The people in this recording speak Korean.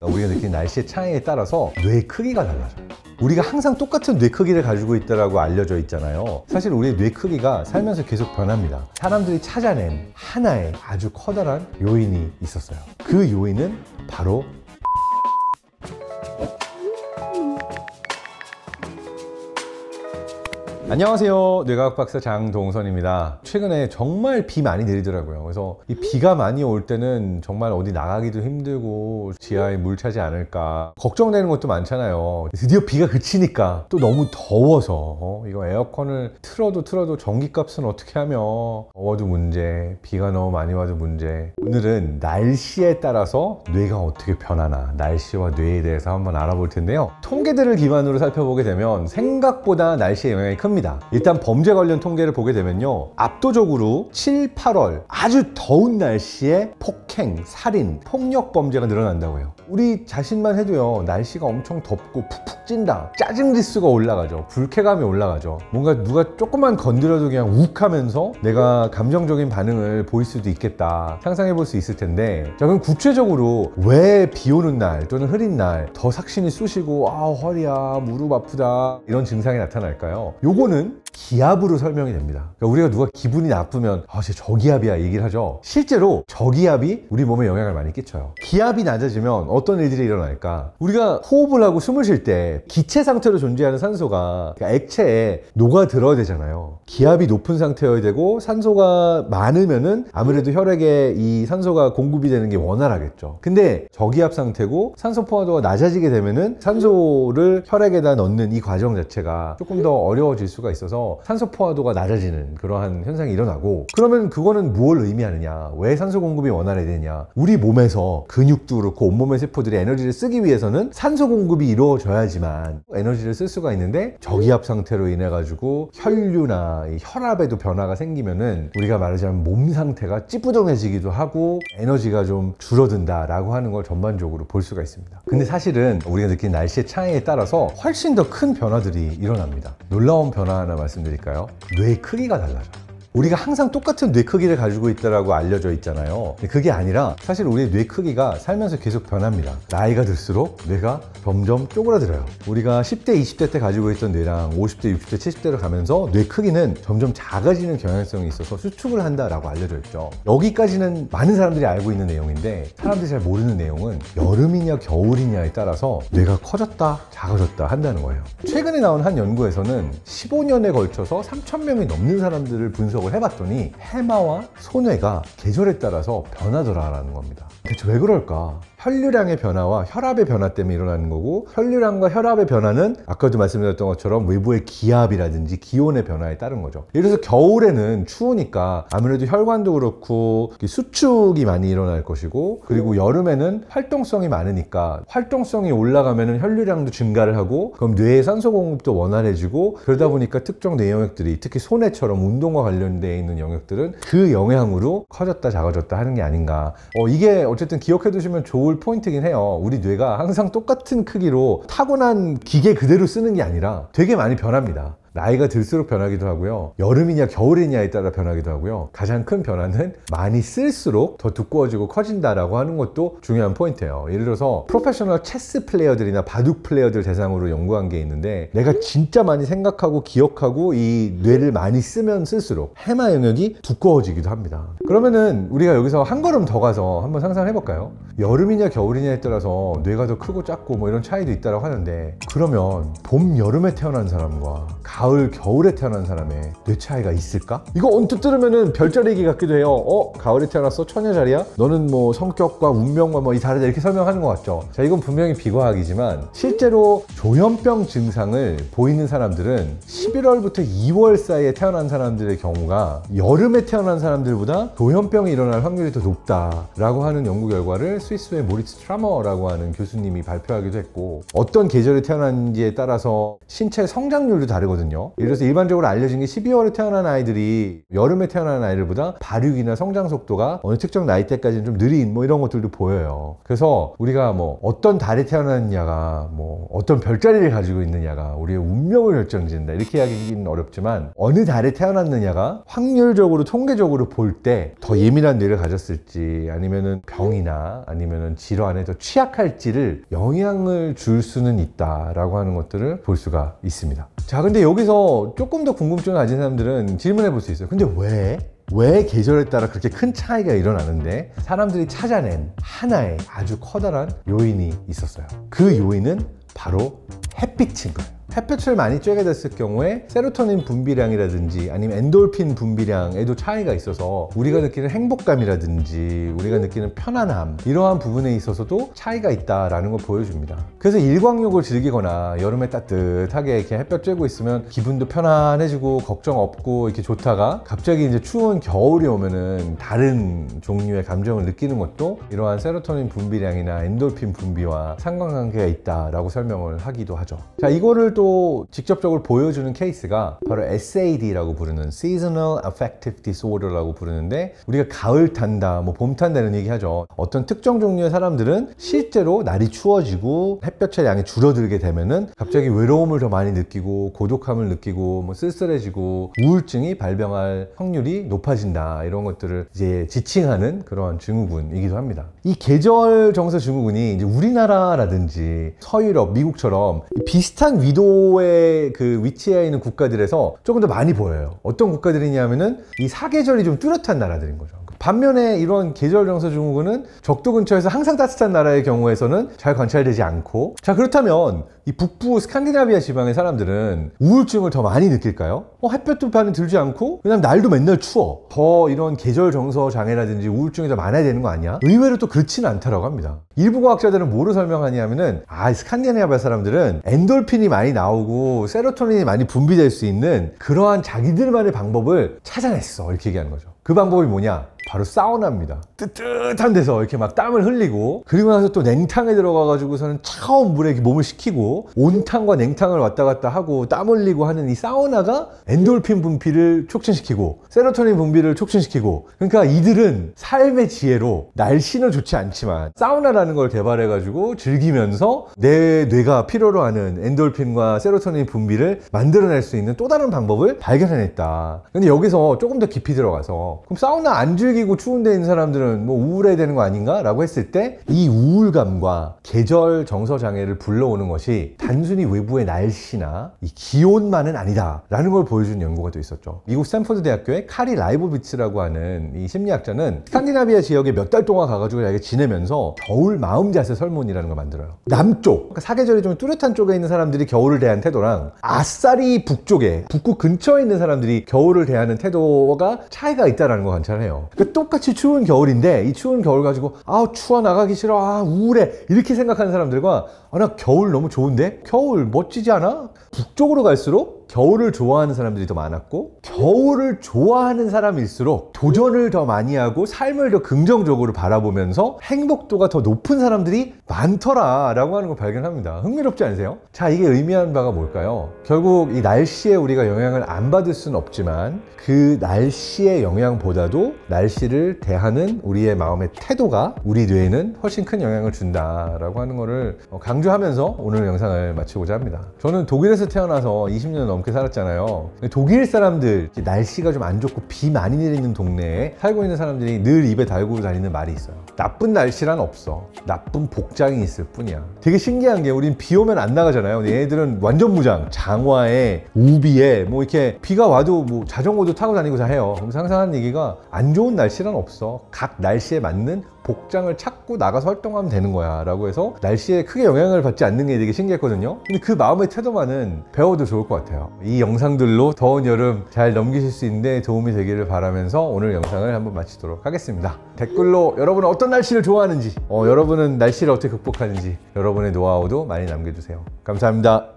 우리가 느끼는 날씨의 차이에 따라서 뇌의 크기가 달라져요. 우리가 항상 똑같은 뇌 크기를 가지고 있다고 알려져 있잖아요. 사실 우리의 뇌 크기가 살면서 계속 변합니다. 사람들이 찾아낸 하나의 아주 커다란 요인이 있었어요. 그 요인은 바로 안녕하세요, 뇌과학 박사 장동선입니다. 최근에 정말 비 많이 내리더라고요. 그래서 이 비가 많이 올 때는 정말 어디 나가기도 힘들고 지하에 물 차지 않을까 걱정되는 것도 많잖아요. 드디어 비가 그치니까 또 너무 더워서 이거 에어컨을 틀어도 전기값은 어떻게 하며, 더워도 문제, 비가 너무 많이 와도 문제. 오늘은 날씨에 따라서 뇌가 어떻게 변하나, 날씨와 뇌에 대해서 한번 알아볼 텐데요. 통계들을 기반으로 살펴보게 되면 생각보다 날씨의 영향이 큽니다. 일단 범죄 관련 통계를 보게 되면요, 압도적으로 7, 8월 아주 더운 날씨에 폭행, 살인, 폭력 범죄가 늘어난다고 해요. 우리 자신만 해도요, 날씨가 엄청 덥고 푹푹 찐다, 짜증 지수가 올라가죠. 불쾌감이 올라가죠. 뭔가 누가 조금만 건드려도 그냥 욱 하면서 내가 감정적인 반응을 보일 수도 있겠다 상상해 볼 수 있을 텐데, 자, 그럼 구체적으로 왜 비 오는 날 또는 흐린 날 더 삭신이 쑤시고 허리야, 무릎 아프다 이런 증상이 나타날까요? 요거는 기압으로 설명이 됩니다. 그러니까 우리가 누가 기분이 나쁘면 쟤 저기압이야 얘기를 하죠. 실제로 저기압이 우리 몸에 영향을 많이 끼쳐요. 기압이 낮아지면 어떤 일들이 일어날까? 우리가 호흡을 하고 숨을 쉴 때 기체 상태로 존재하는 산소가 액체에 녹아들어야 되잖아요. 기압이 높은 상태여야 되고 산소가 많으면은 아무래도 혈액에 이 산소가 공급이 되는 게 원활하겠죠. 근데 저기압 상태고 산소 포화도가 낮아지게 되면은 산소를 혈액에다 넣는 이 과정 자체가 조금 더 어려워질 수가 있어서 산소 포화도가 낮아지는 그러한 현상이 일어나고, 그러면 그거는 무엇을 의미하느냐, 왜 산소 공급이 원활해야 되냐? 우리 몸에서 근육도 그렇고 온몸의 세포들이 에너지를 쓰기 위해서는 산소 공급이 이루어져야지만 에너지를 쓸 수가 있는데, 저기압 상태로 인해 가지고 혈류나 이 혈압에도 변화가 생기면은 우리가 말하자면 몸 상태가 찌뿌둥해지기도 하고 에너지가 좀 줄어든다라고 하는 걸 전반적으로 볼 수가 있습니다. 근데 사실은 우리가 느끼는 날씨의 차이에 따라서 훨씬 더 큰 변화들이 일어납니다. 놀라운 변화 하나 말씀드릴까요? 뇌의 크기가 달라져요. 우리가 항상 똑같은 뇌 크기를 가지고 있다고 알려져 있잖아요. 근데 그게 아니라 사실 우리의 뇌 크기가 살면서 계속 변합니다. 나이가 들수록 뇌가 점점 쪼그라들어요. 우리가 10대, 20대 때 가지고 있던 뇌랑 50대, 60대, 70대로 가면서 뇌 크기는 점점 작아지는 경향성이 있어서 수축을 한다라고 알려져 있죠. 여기까지는 많은 사람들이 알고 있는 내용인데, 사람들이 잘 모르는 내용은 여름이냐 겨울이냐에 따라서 뇌가 커졌다 작아졌다 한다는 거예요. 최근에 나온 한 연구에서는 15년에 걸쳐서 3,000명이 넘는 사람들을 분석을 해봤더니 해마와 소뇌가 계절에 따라서 변하더라라는 겁니다. 대체 왜 그럴까? 혈류량의 변화와 혈압의 변화 때문에 일어나는 거고, 혈류량과 혈압의 변화는 아까도 말씀드렸던 것처럼 외부의 기압이라든지 기온의 변화에 따른 거죠. 예를 들어서 겨울에는 추우니까 아무래도 혈관도 그렇고 수축이 많이 일어날 것이고, 그리고 여름에는 활동성이 많으니까 활동성이 올라가면 혈류량도 증가를 하고, 그럼 뇌의 산소 공급도 원활해지고, 그러다 보니까 특정 뇌 영역들이, 특히 소뇌처럼 운동과 관련되어 있는 영역들은 그 영향으로 커졌다 작아졌다 하는 게 아닌가. 이게 어쨌든 기억해 두시면 좋을 포인트긴 해요. 우리 뇌가 항상 똑같은 크기로 타고난 기계 그대로 쓰는 게 아니라 되게 많이 변합니다. 나이가 들수록 변하기도 하고요, 여름이냐 겨울이냐에 따라 변하기도 하고요, 가장 큰 변화는 많이 쓸수록 더 두꺼워지고 커진다라고 하는 것도 중요한 포인트예요. 예를 들어서 프로페셔널 체스 플레이어들이나 바둑 플레이어들 대상으로 연구한 게 있는데, 내가 진짜 많이 생각하고 기억하고 이 뇌를 많이 쓰면 쓸수록 해마 영역이 두꺼워지기도 합니다. 그러면은 우리가 여기서 한 걸음 더 가서 한번 상상해 볼까요? 여름이냐 겨울이냐에 따라서 뇌가 더 크고 작고 뭐 이런 차이도 있다고 하는데, 그러면 봄 여름에 태어난 사람과 가을 겨울에 태어난 사람의 뇌 차이가 있을까? 이거 언뜻 들으면은 별자리기 같기도 해요. 가을에 태어났어? 처녀자리야? 너는 뭐 성격과 운명과 뭐 이 다르다 이렇게 설명하는 것 같죠. 자, 이건 분명히 비과학이지만 실제로 조현병 증상을 보이는 사람들은 11월부터 2월 사이에 태어난 사람들의 경우가 여름에 태어난 사람들보다 조현병이 일어날 확률이 더 높다라고 하는 연구 결과를 스위스의 모리츠 트라머라고 하는 교수님이 발표하기도 했고, 어떤 계절에 태어났는지에 따라서 신체 성장률도 다르거든요. 있거든요. 예를 들어서 일반적으로 알려진 게 12월에 태어난 아이들이 여름에 태어난 아이들보다 발육이나 성장 속도가 어느 특정 나이대까지는 좀 느린 뭐 이런 것들도 보여요. 그래서 우리가 뭐 어떤 달에 태어났느냐가 뭐 어떤 별자리를 가지고 있느냐가 우리의 운명을 결정짓는다 이렇게 이야기하기는 어렵지만 어느 달에 태어났느냐가 확률적으로 통계적으로 볼 때 더 예민한 뇌를 가졌을지 아니면은 병이나 아니면은 질환에 더 취약할지를 영향을 줄 수는 있다라고 하는 것들을 볼 수가 있습니다. 자, 근데 여기서 조금 더 궁금증을 가진 사람들은 질문해 볼 수 있어요. 근데 왜 계절에 따라 그렇게 큰 차이가 일어나는데? 사람들이 찾아낸 하나의 아주 커다란 요인이 있었어요. 그 요인은 바로 햇빛인 거예요. 햇볕을 많이 쬐게 됐을 경우에 세로토닌 분비량이라든지 아니면 엔돌핀 분비량에도 차이가 있어서 우리가 느끼는 행복감이라든지 우리가 느끼는 편안함 이러한 부분에 있어서도 차이가 있다라는 걸 보여줍니다. 그래서 일광욕을 즐기거나 여름에 따뜻하게 이렇게 햇볕 쬐고 있으면 기분도 편안해지고 걱정 없고 이렇게 좋다가 갑자기 이제 추운 겨울이 오면은 다른 종류의 감정을 느끼는 것도 이러한 세로토닌 분비량이나 엔돌핀 분비와 상관관계가 있다라고 설명을 하기도 하죠. 자, 이거를 또 직접적으로 보여주는 케이스가 바로 SAD라고 부르는 Seasonal Affective Disorder라고 부르는데 우리가 가을 탄다, 뭐 봄 탄다 이런 얘기 하죠. 어떤 특정 종류의 사람들은 실제로 날이 추워지고 햇볕의 양이 줄어들게 되면은 갑자기 외로움을 더 많이 느끼고 고독함을 느끼고 뭐 쓸쓸해지고 우울증이 발병할 확률이 높아진다 이런 것들을 이제 지칭하는 그러한 증후군이기도 합니다. 이 계절 정서 증후군이 이제 우리나라라든지 서유럽, 미국처럼 비슷한 위도의 그 위치에 있는 국가들에서 조금 더 많이 보여요. 어떤 국가들이냐면은 이 사계절이 좀 뚜렷한 나라들인 거죠. 반면에 이런 계절 정서 증후군은 적도 근처에서 항상 따뜻한 나라의 경우에서는 잘 관찰되지 않고, 자, 그렇다면 이 북부 스칸디나비아 지방의 사람들은 우울증을 더 많이 느낄까요? 햇볕도 많이 들지 않고 그다음 날도 맨날 추워. 더 이런 계절 정서 장애라든지 우울증이 더 많아야 되는 거 아니야? 의외로 또 그렇지는 않다라고 합니다. 일부 과학자들은 뭐로 설명하냐면은 스칸디나비아 사람들은 엔돌핀이 많이 나오고 세로토닌이 많이 분비될 수 있는 그러한 자기들만의 방법을 찾아냈어 이렇게 얘기하는 거죠. 그 방법이 뭐냐? 바로 사우나입니다. 뜨뜻한 데서 이렇게 막 땀을 흘리고, 그리고 나서 또 냉탕에 들어가 가지고서는 차가운 물에 이렇게 몸을 식히고 온탕과 냉탕을 왔다 갔다 하고 땀 흘리고 하는 이 사우나가 엔돌핀 분비를 촉진시키고 세로토닌 분비를 촉진시키고, 그러니까 이들은 삶의 지혜로 날씨는 좋지 않지만 사우나라는 걸 개발해 가지고 즐기면서 내 뇌가 필요로 하는 엔돌핀과 세로토닌 분비를 만들어낼 수 있는 또 다른 방법을 발견해냈다. 근데 여기서 조금 더 깊이 들어가서, 그럼 사우나 안 즐기고 추운 데 있는 사람들은 뭐 우울해야 되는 거 아닌가? 라고 했을 때 이 우울감과 계절 정서 장애를 불러오는 것이 단순히 외부의 날씨나 이 기온만은 아니다 라는 걸 보여준 연구가 또 있었죠. 미국 스탠포드 대학교의 카리 라이보비츠라고 하는 이 심리학자는 스칸디나비아 지역에 몇 달 동안 가가지고 자기가 지내면서 겨울 마음 자세 설문이라는 걸 만들어요. 남쪽, 그러니까 사계절이 좀 뚜렷한 쪽에 있는 사람들이 겨울을 대한 태도랑 아싸리 북쪽에, 북극 근처에 있는 사람들이 겨울을 대하는 태도가 차이가 있다는 걸 관찰해요. 그러니까 똑같이 추운 겨울인데 이 추운 겨울 가지고 추워 나가기 싫어, 우울해 이렇게 생각하는 사람들과 나 겨울 너무 좋은데? 겨울 멋지지 않아? 북쪽으로 갈수록 겨울을 좋아하는 사람들이 더 많았고, 겨울을 좋아하는 사람일수록 도전을 더 많이 하고 삶을 더 긍정적으로 바라보면서 행복도가 더 높은 사람들이 많더라 라고 하는 걸 발견합니다. 흥미롭지 않으세요? 자, 이게 의미하는 바가 뭘까요? 결국 이 날씨에 우리가 영향을 안 받을 수는 없지만 그 날씨의 영향보다도 날씨를 대하는 우리의 마음의 태도가 우리 뇌에는 훨씬 큰 영향을 준다라고 하는 거를 강조하면서 오늘 영상을 마치고자 합니다. 저는 독일에서 태어나서 20년 넘게 살았잖아요. 독일 사람들, 날씨가 좀 안 좋고 비 많이 내리는 동네에 살고 있는 사람들이 늘 입에 달고 다니는 말이 있어요. 나쁜 날씨란 없어. 나쁜 복장이 있을 뿐이야. 되게 신기한 게, 우린 비 오면 안 나가잖아요. 근데 얘네들은 완전 무장, 장화에 우비에 뭐 이렇게 비가 와도 뭐 자전거도 타고 다니고 다 해요. 그래서 항상 하는 얘기가 안 좋은 날씨란 없어. 각 날씨에 맞는 복장을 찾고 나가서 활동하면 되는 거야 라고 해서 날씨에 크게 영향을 받지 않는 게 되게 신기했거든요. 근데 그 마음의 태도만은 배워도 좋을 것 같아요. 이 영상들로 더운 여름 잘 넘기실 수 있는데 도움이 되기를 바라면서 오늘 영상을 한번 마치도록 하겠습니다. 댓글로 여러분은 어떤 날씨를 좋아하는지, 여러분은 날씨를 어떻게 극복하는지 여러분의 노하우도 많이 남겨주세요. 감사합니다.